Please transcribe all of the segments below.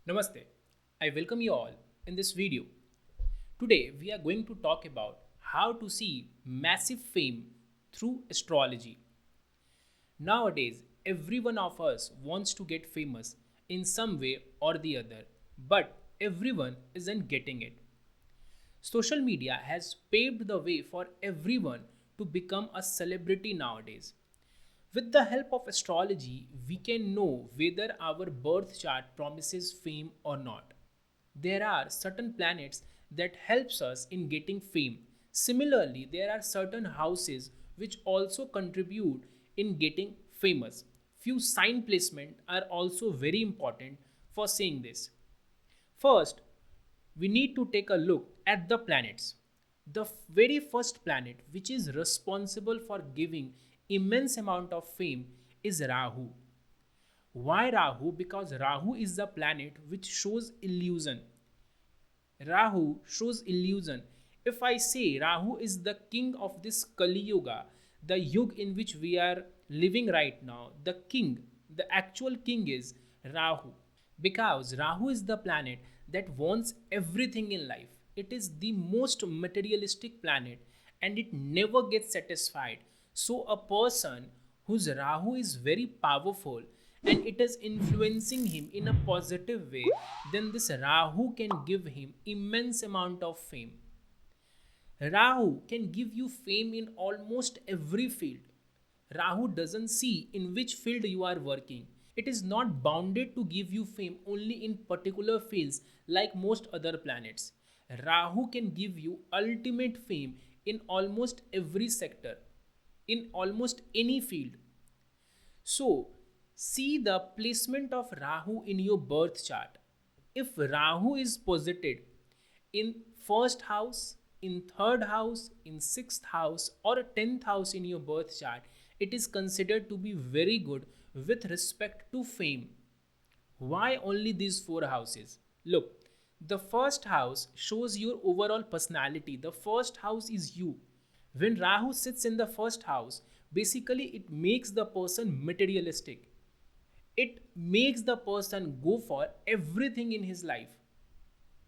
Namaste. I welcome you all in this video. Today we are going to talk about how to see massive fame through astrology. Nowadays, every one of us wants to get famous in some way or the other, but everyone isn't getting it. Social media has paved the way for everyone to become a celebrity nowadays. With the help of astrology, we can know whether our birth chart promises fame or not. There are certain planets that helps us in getting fame. Similarly, there are certain houses which also contribute in getting famous. Few sign placement are also very important for saying this. First, we need to take a look at the planets. The very first planet which is responsible for giving immense amount of fame is Rahu. Why Rahu? Because Rahu is the planet which shows illusion. Rahu shows illusion. If I say Rahu is the king of this Kali Yuga, the yuga in which we are living right now, the actual king is Rahu. Because Rahu is the planet that wants everything in life. It is the most materialistic planet and it never gets satisfied. So, a person whose Rahu is very powerful and it is influencing him in a positive way, then this Rahu can give him immense amount of fame. Rahu can give you fame in almost every field. Rahu doesn't see in which field you are working. It is not bounded to give you fame only in particular fields like most other planets. Rahu can give you ultimate fame in almost every sector, in almost any field. So, see the placement of Rahu in your birth chart. If Rahu is posited in first house, in third house, in sixth house, or 10th house in your birth chart, it is considered to be very good with respect to fame. Why only these four houses? Look, the first house shows your overall personality. The first house is you. When Rahu sits in the first house, basically it makes the person materialistic. It makes the person go for everything in his life.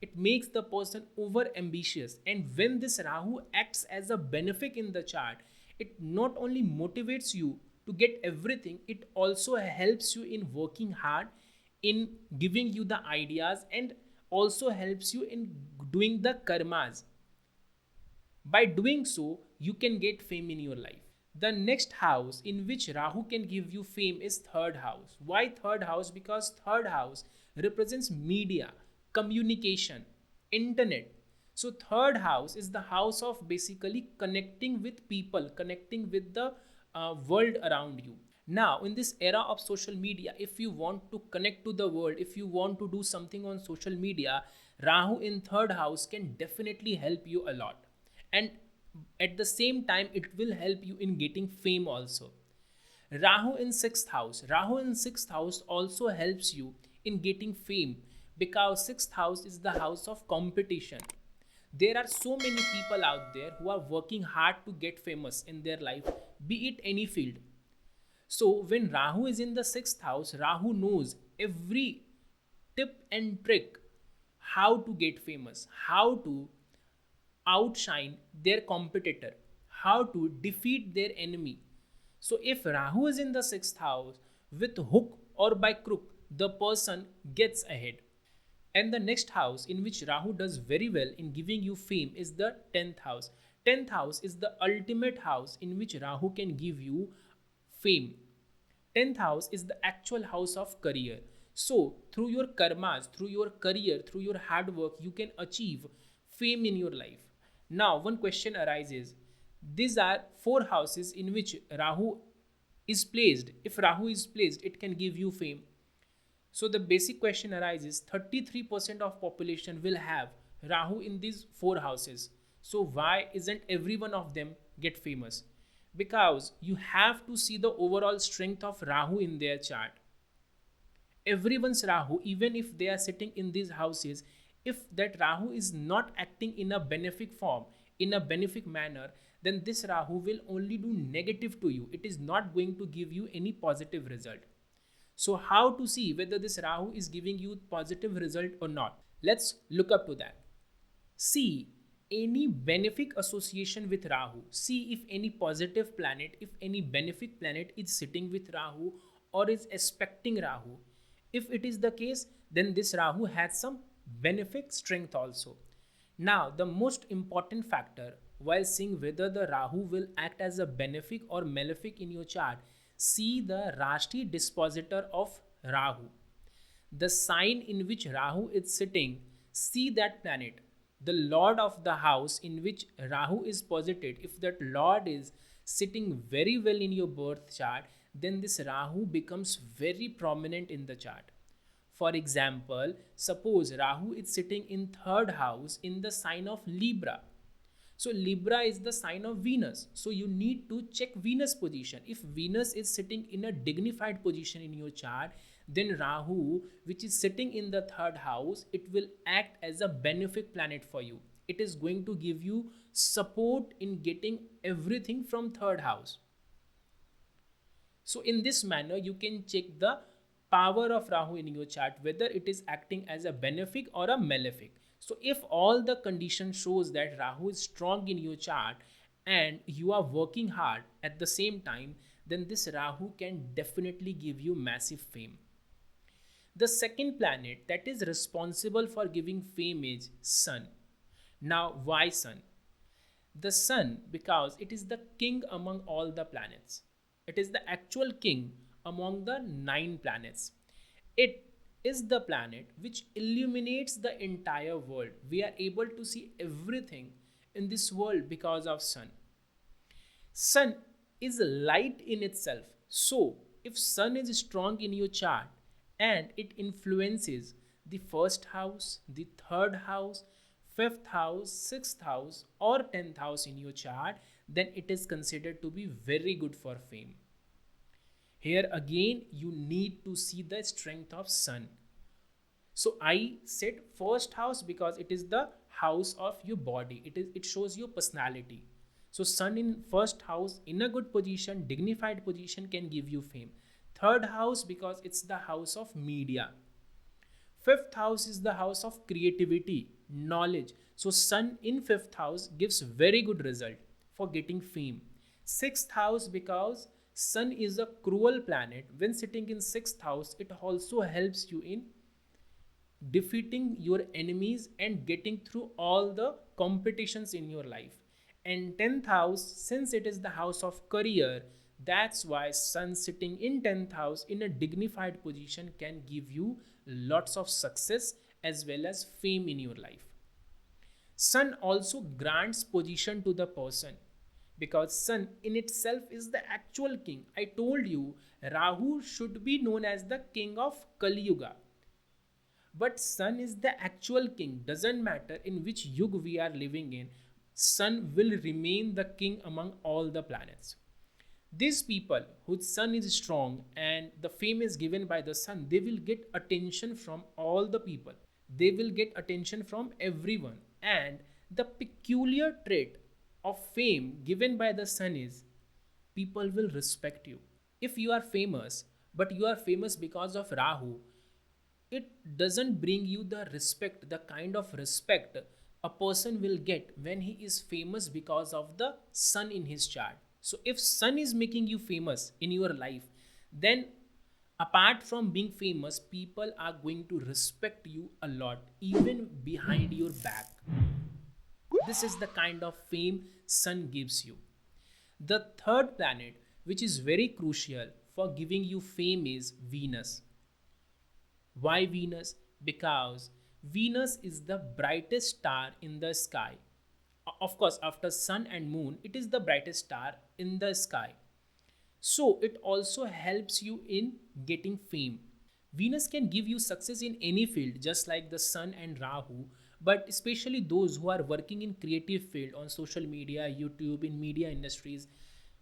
It makes the person over ambitious. And when this Rahu acts as a benefic in the chart, it not only motivates you to get everything, it also helps you in working hard, in giving you the ideas, and also helps you in doing the karmas. By doing so, you can get fame in your life. The next house in which Rahu can give you fame is third house. Why third house? Because third house represents media, communication, internet. So third house is the house of basically connecting with people, connecting with the world around you. Now, in this era of social media, if you want to connect to the world, if you want to do something on social media, Rahu in third house can definitely help you a lot. And at the same time, it will help you in getting fame also. Rahu in sixth house. Rahu in sixth house also helps you in getting fame because sixth house is the house of competition. There are so many people out there who are working hard to get famous in their life, be it any field. So when Rahu is in the sixth house, Rahu knows every tip and trick how to get famous, how to outshine their competitor, how to defeat their enemy. So if Rahu is in the sixth house, with hook or by crook, the person gets ahead. And the next house in which Rahu does very well in giving you fame is the 10th house. 10th house is the ultimate house in which Rahu can give you fame. 10th house is the actual house of career. So, through your karmas, through your career, through your hard work, you can achieve fame in your life. Now, one question arises. These are four houses in which Rahu is placed. If Rahu is placed, it can give you fame. So the basic question arises, 33% of population will have Rahu in these four houses. So why isn't every one of them get famous? Because you have to see the overall strength of Rahu in their chart. Everyone's Rahu, even if they are sitting in these houses, if that Rahu is not acting in a benefic form, in a benefic manner, then this Rahu will only do negative to you. It is not going to give you any positive result. So how to see whether this Rahu is giving you positive result or not? Let's look up to that. See any benefic association with Rahu. See if any positive planet, if any benefic planet is sitting with Rahu or is aspecting Rahu. If it is the case, then this Rahu has some benefic strength also. Now, the most important factor while seeing whether the Rahu will act as a benefic or malefic in your chart, see the Rashti dispositor of Rahu, the sign in which Rahu is sitting. See that planet, the lord of the house in which Rahu is posited. If that lord is sitting very well in your birth chart, then this Rahu becomes very prominent in the chart. For example, suppose Rahu is sitting in third house in the sign of Libra. So Libra is the sign of Venus. So you need to check Venus position. If Venus is sitting in a dignified position in your chart, then Rahu, which is sitting in the third house, it will act as a benefic planet for you. It is going to give you support in getting everything from third house. So in this manner, you can check the power of Rahu in your chart, whether it is acting as a benefic or a malefic. So if all the condition shows that Rahu is strong in your chart and you are working hard at the same time, then this Rahu can definitely give you massive fame. The second planet that is responsible for giving fame is Sun. Now, why Sun? The Sun, because it is the king among all the planets. It is the actual king among the 9 planets. It is the planet which illuminates the entire world. We are able to see everything in this world because of Sun. Sun is light in itself. So, if Sun is strong in your chart and it influences the first house, the third house, fifth house, sixth house, or 10th house in your chart, then it is considered to be very good for fame. Here again, you need to see the strength of Sun. So I said first house because it is the house of your body. It shows your personality. So Sun in first house in a good position, dignified position can give you fame. Third house because it's the house of media. Fifth house is the house of creativity, knowledge. So Sun in fifth house gives very good result for getting fame. Sixth house because Sun is a cruel planet. When sitting in sixth house, it also helps you in defeating your enemies and getting through all the competitions in your life. And 10th house, since it is the house of career, that's why Sun sitting in 10th house in a dignified position can give you lots of success as well as fame in your life. Sun also grants position to the person because Sun in itself is the actual king. I told you Rahu should be known as the king of Kali Yuga. But Sun is the actual king. Doesn't matter in which yuga we are living in, Sun will remain the king among all the planets. These people whose Sun is strong and the fame is given by the Sun, they will get attention from all the people. They will get attention from everyone. And the peculiar trait of fame given by the Sun is people will respect you. If you are famous, but you are famous because of Rahu, it doesn't bring you the respect, the kind of respect a person will get when he is famous because of the Sun in his chart. So if Sun is making you famous in your life, then apart from being famous, people are going to respect you a lot, even behind your back. This is the kind of fame Sun gives you. The third planet, which is very crucial for giving you fame, is Venus. Why Venus? Because Venus is the brightest star in the sky. Of course, after Sun and Moon, it is the brightest star in the sky. So it also helps you in getting fame. Venus can give you success in any field, just like the Sun and Rahu, but especially those who are working in creative field on social media, YouTube, in media industries.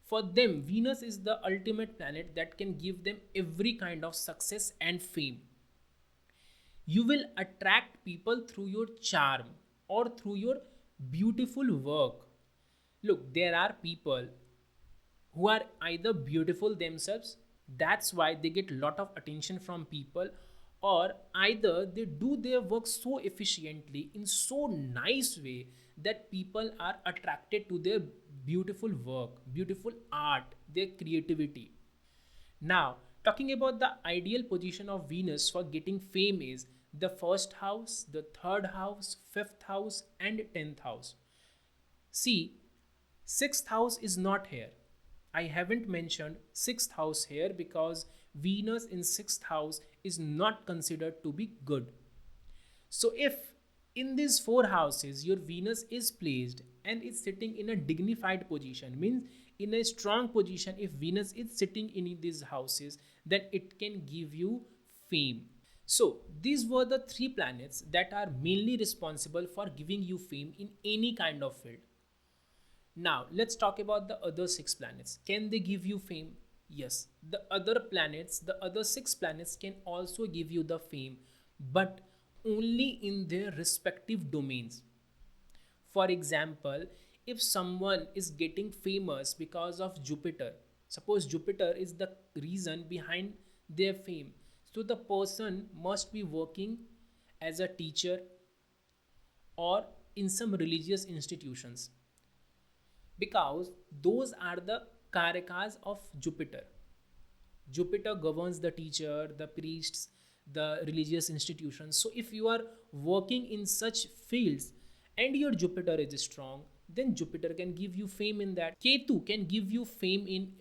For them, Venus is the ultimate planet that can give them every kind of success and fame. You will attract people through your charm or through your beautiful work. Look, there are people who are either beautiful themselves That's why they get a lot of attention from people, or either they do their work so efficiently in so nice way that people are attracted to their beautiful work, beautiful art, their creativity. Now, talking about the ideal position of Venus for getting fame is the first house, the third house, fifth house, and 10th house. See, sixth house is not here. I haven't mentioned sixth house here because Venus in sixth house is not considered to be good. So, if in these four houses your Venus is placed and is sitting in a dignified position, means in a strong position, if Venus is sitting in these houses, then it can give you fame. So, these were the three planets that are mainly responsible for giving you fame in any kind of field. Now, let's talk about the other six planets. Can they give you fame? Yes, the other planets, the other six planets can also give you the fame, but only in their respective domains. For example, if someone is getting famous because of Jupiter, suppose Jupiter is the reason behind their fame, so the person must be working as a teacher or in some religious institutions, because those are the karakas of Jupiter. Jupiter governs the teacher, the priests, the religious institutions. So, if you are working in such fields and your Jupiter is strong, then Jupiter can give you fame in that. Ketu can give you fame in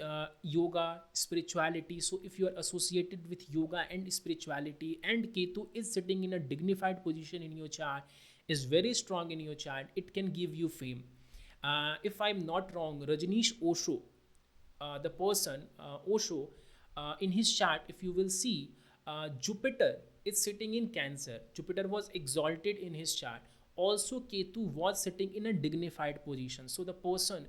yoga, spirituality. So, if you are associated with yoga and spirituality, and Ketu is sitting in a dignified position in your chart, is very strong in your chart, it can give you fame. If I'm not wrong, Rajneesh Osho, the person Osho, in his chart, if you will see, Jupiter is sitting in Cancer. Jupiter was exalted in his chart. Also, Ketu was sitting in a dignified position. So, the person,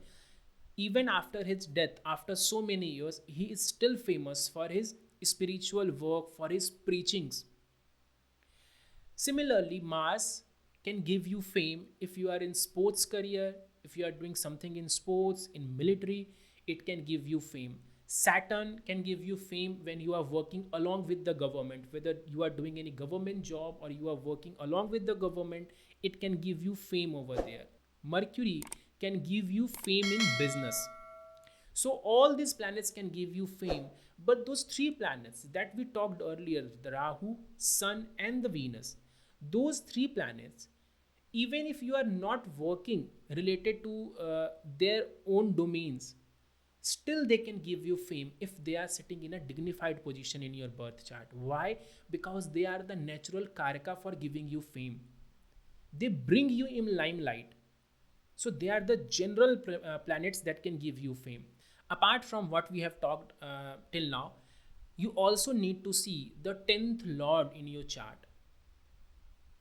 even after his death, after so many years, he is still famous for his spiritual work, for his preachings. Similarly, Mars can give you fame if you are in sports career, if you are doing something in sports, in military, it can give you fame. Saturn can give you fame when you are working along with the government, whether you are doing any government job or you are working along with the government, it can give you fame over there. Mercury can give you fame in business. So all these planets can give you fame, but those three planets that we talked earlier, the Rahu, Sun, and the Venus, those three planets, even if you are not working related to their own domains, still they can give you fame if they are sitting in a dignified position in your birth chart. Why? Because they are the natural karaka for giving you fame. They bring you in limelight. So they are the general planets that can give you fame. Apart from what we have talked till now, you also need to see the 10th lord in your chart.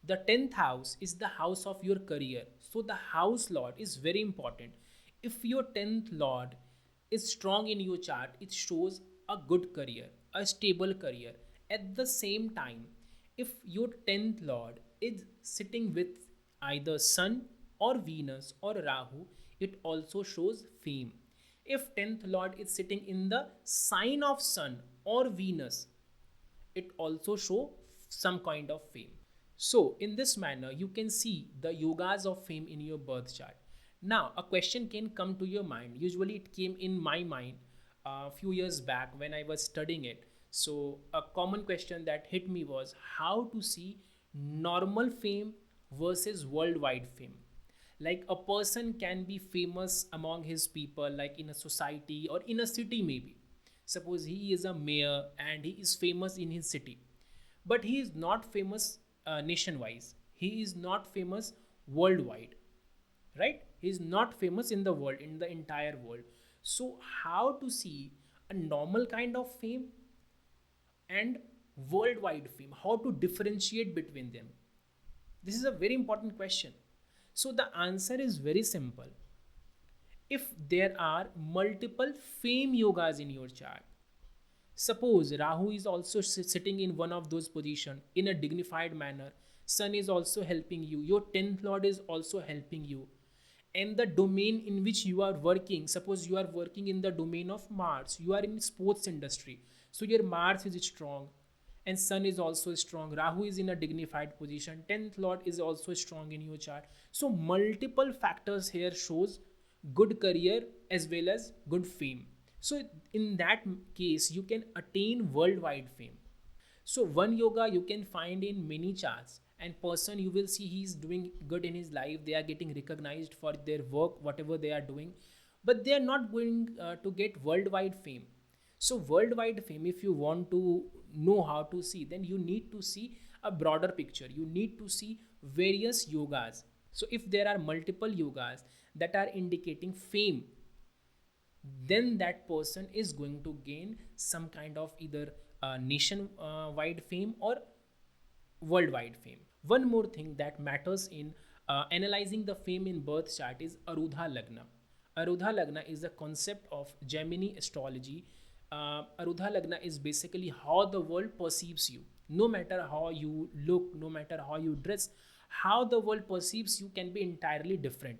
The 10th house is the house of your career. So the house lord is very important. If your 10th lord is strong in your chart, it shows a good career, a stable career. At the same time, if your 10th lord is sitting with either Sun or Venus or Rahu, it also shows fame. If 10th lord is sitting in the sign of Sun or Venus, it also show some kind of fame. So in this manner, you can see the yogas of fame in your birth chart. Now, a question can come to your mind. Usually, it came in my mind a few years back when I was studying it. So, a common question that hit me was how to see normal fame versus worldwide fame. Like a person can be famous among his people, like in a society or in a city, maybe. Suppose he is a mayor and he is famous in his city, but he is not famous nationwide. He is not famous worldwide, right? He is not famous in the world, in the entire world. So, how to see a normal kind of fame and worldwide fame? How to differentiate between them? This is a very important question. So, the answer is very simple. If there are multiple fame yogas in your chart, suppose Rahu is also sitting in one of those positions in a dignified manner, Sun is also helping you, your 10th lord is also helping you, and the domain in which you are working, suppose you are working in the domain of Mars, you are in sports industry, So your Mars is strong and Sun is also strong. Rahu is in a dignified position. 10th Lord is also strong in your chart. So multiple factors here shows good career as well as good fame. So in that case, you can attain worldwide fame. So one yoga you can find in many charts, and person you will see he's doing good in his life. They are getting recognized for their work, whatever they are doing, but they are not going to get worldwide fame. So worldwide fame, if you want to know how to see, then you need to see a broader picture. You need to see various yogas. So if there are multiple yogas that are indicating fame, then that person is going to gain some kind of either nation wide fame or worldwide fame. One more thing that matters in analyzing the fame in birth chart is Arudha Lagna. Arudha Lagna is a concept of Gemini astrology. Arudha Lagna is basically how the world perceives you. No matter how you look, no matter how you dress, how the world perceives you can be entirely different.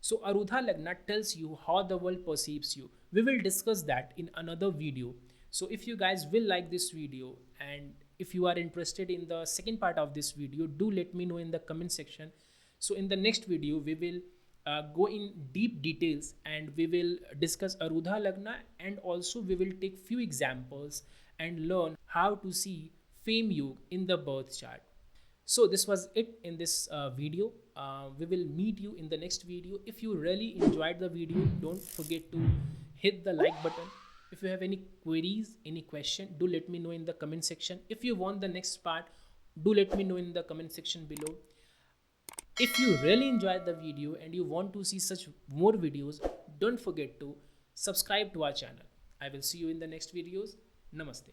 So Arudha Lagna tells you how the world perceives you. We will discuss that in another video. So if you guys will like this video, and if you are interested in the second part of this video, do let me know in the comment section. So in the next video, we will go in deep details and we will discuss Arudha Lagna, and also we will take few examples and learn how to see fame yug in the birth chart. So this was it in this video. We will meet you in the next video. If you really enjoyed the video, don't forget to hit the like button. If you have any queries, any question, do let me know in the comment section. If you want the next part, do let me know in the comment section below. If you really enjoyed the video and you want to see such more videos, don't forget to subscribe to our channel. I will see you in the next videos. Namaste.